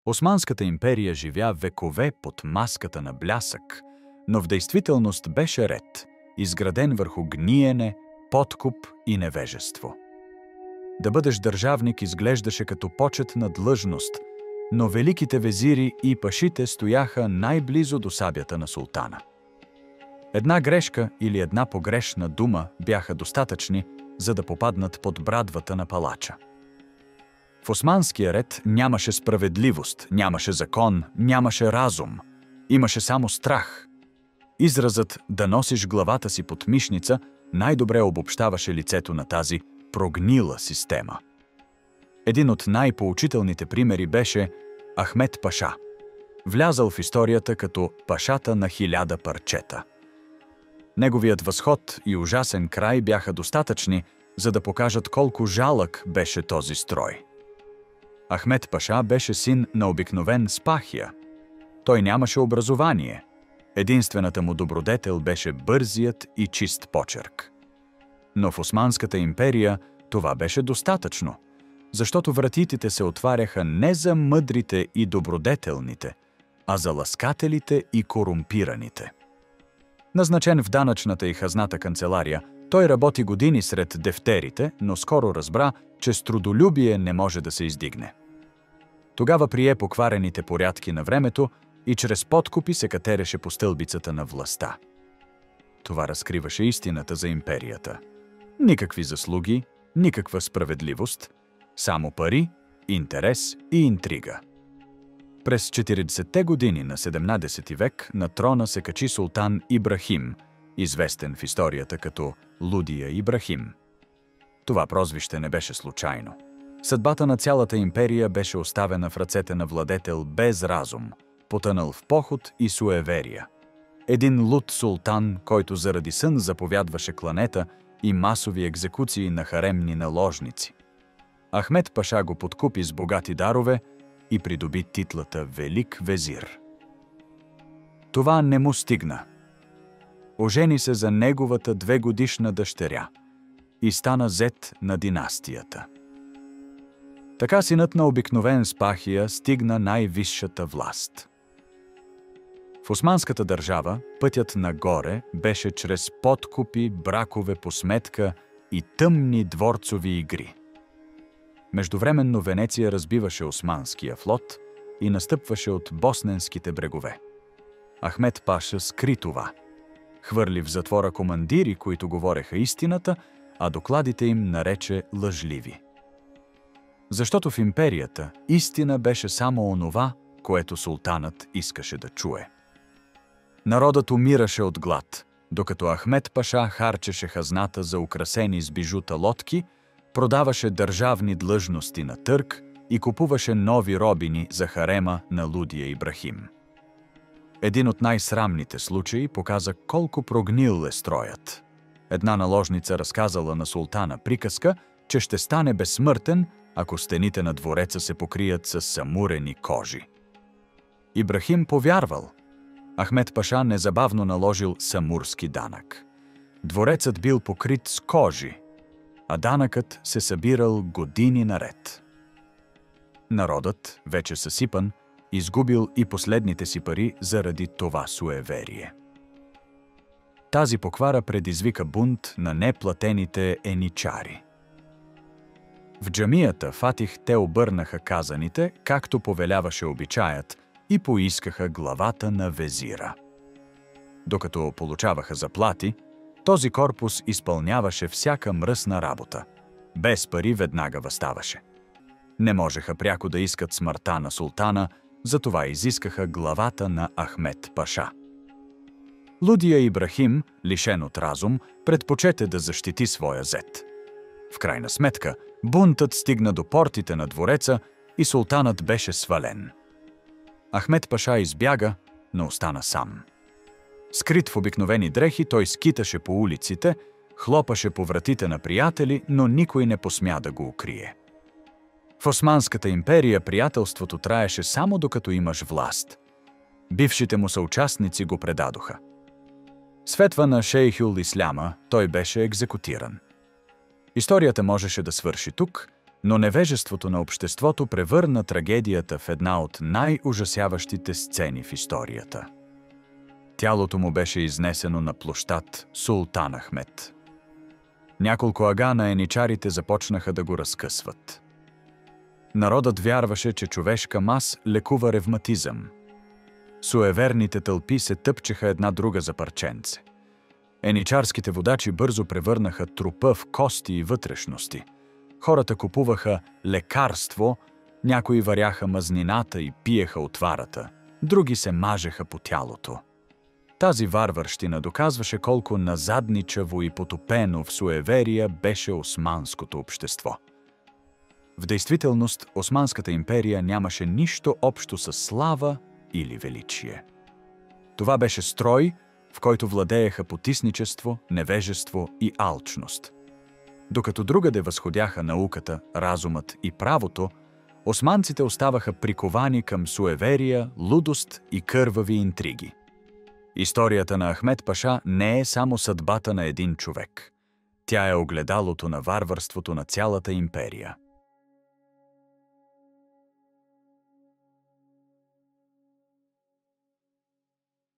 Османската империя живя векове под маската на блясък, но в действителност беше ред, изграден върху гниене, подкуп и невежество. Да бъдеш държавник изглеждаше като почетна длъжност, но великите везири и пашите стояха най-близо до сабята на султана. Една грешка или една погрешна дума бяха достатъчни, за да попаднат под брадвата на палача. В османския ред нямаше справедливост, нямаше закон, нямаше разум. Имаше само страх. Изразът «да носиш главата си под мишница» най-добре обобщаваше лицето на тази прогнила система. Един от най-поучителните примери беше Ахмед паша, влязъл в историята като пашата на 1000 парчета. Неговият възход и ужасен край бяха достатъчни, за да покажат колко жалък беше този строй. Ахмед паша беше син на обикновен спахия. Той нямаше образование. Единствената му добродетел беше бързият и чист почерк. Но в Османската империя това беше достатъчно, защото вратитите се отваряха не за мъдрите и добродетелните, а за ласкателите и корумпираните. Назначен в данъчната и хазната канцелария, той работи години сред дефтерите, но скоро разбра, че с трудолюбие не може да се издигне. Тогава прие покварените порядки на времето и чрез подкупи се катереше по стълбицата на властта. Това разкриваше истината за империята. Никакви заслуги, никаква справедливост, само пари, интерес и интрига. През 40-те години на 17 век на трона се качи султан Ибрахим, известен в историята като Лудия Ибрахим. Това прозвище не беше случайно. Съдбата на цялата империя беше оставена в ръцете на владетел без разум, потънал в поход и суеверия. Един луд султан, който заради сън заповядваше кланета и масови екзекуции на харемни наложници. Ахмед паша го подкупи с богати дарове и придоби титлата Велик везир. Това не му стигна. Ожени се за неговата 2-годишна дъщеря и стана зет на династията. Така синът на обикновен спахия стигна най-висшата власт. В османската държава пътят нагоре беше чрез подкупи, бракове по сметка и тъмни дворцови игри. Междувременно Венеция разбиваше османския флот и настъпваше от босненските брегове. Ахмед паша скри това. Хвърли в затвора командири, които говореха истината, а докладите им нарече лъжливи. Защото в империята истина беше само онова, което султанът искаше да чуе. Народът умираше от глад, докато Ахмед паша харчеше хазната за украсени с бижута лодки, продаваше държавни длъжности на търг и купуваше нови робини за харема на Лудия Ибрахим. Един от най-срамните случаи показа колко прогнил е строят. Една наложница разказала на султана приказка, че ще стане безсмъртен, ако стените на двореца се покрият с самурени кожи. Ибрахим повярвал. Ахмед паша незабавно наложил самурски данък. Дворецът бил покрит с кожи, а данъкът се събирал години наред. Народът, вече съсипан, изгубил и последните си пари заради това суеверие. Тази поквара предизвика бунт на неплатените еничари. В джамията Фатих те обърнаха казаните, както повеляваше обичаят, и поискаха главата на везира. Докато получаваха заплати, този корпус изпълняваше всяка мръсна работа. Без пари веднага въставаше. Не можеха пряко да искат смъртта на султана, затова изискаха главата на Ахмед паша. Лудия Ибрахим, лишен от разум, предпочете да защити своя зет. В крайна сметка, бунтът стигна до портите на двореца и султанът беше свален. Ахмед паша избяга, но остана сам. Скрит в обикновени дрехи, той скиташе по улиците, хлопаше по вратите на приятели, но никой не посмя да го укрие. В Османската империя приятелството траеше само докато имаш власт. Бившите му съучастници го предадоха. Светва на шейхюл Исляма, той беше екзекутиран. Историята можеше да свърши тук, Но невежеството на обществото превърна трагедията в една от най-ужасяващите сцени в историята. Тялото му беше изнесено на площад Султан Ахмед. Няколко ага на еничарите започнаха да го разкъсват. Народът вярваше, че човешка мас лекува ревматизъм. Суеверните тълпи се тъпчеха една друга за парченце. Еничарските водачи бързо превърнаха трупа в кости и вътрешности. Хората купуваха лекарство, някои варяха мазнината и пиеха отварата, други се мажеха по тялото. Тази варварщина доказваше колко назадничаво и потопено в суеверия беше османското общество. В действителност, Османската империя нямаше нищо общо с слава или величие. Това беше строй, в който владееха потисничество, невежество и алчност. Докато другаде възходяха науката, разумът и правото, османците оставаха приковани към суеверия, лудост и кървави интриги. Историята на Ахмед Паша не е само съдбата на един човек. Тя е огледалото на варварството на цялата империя.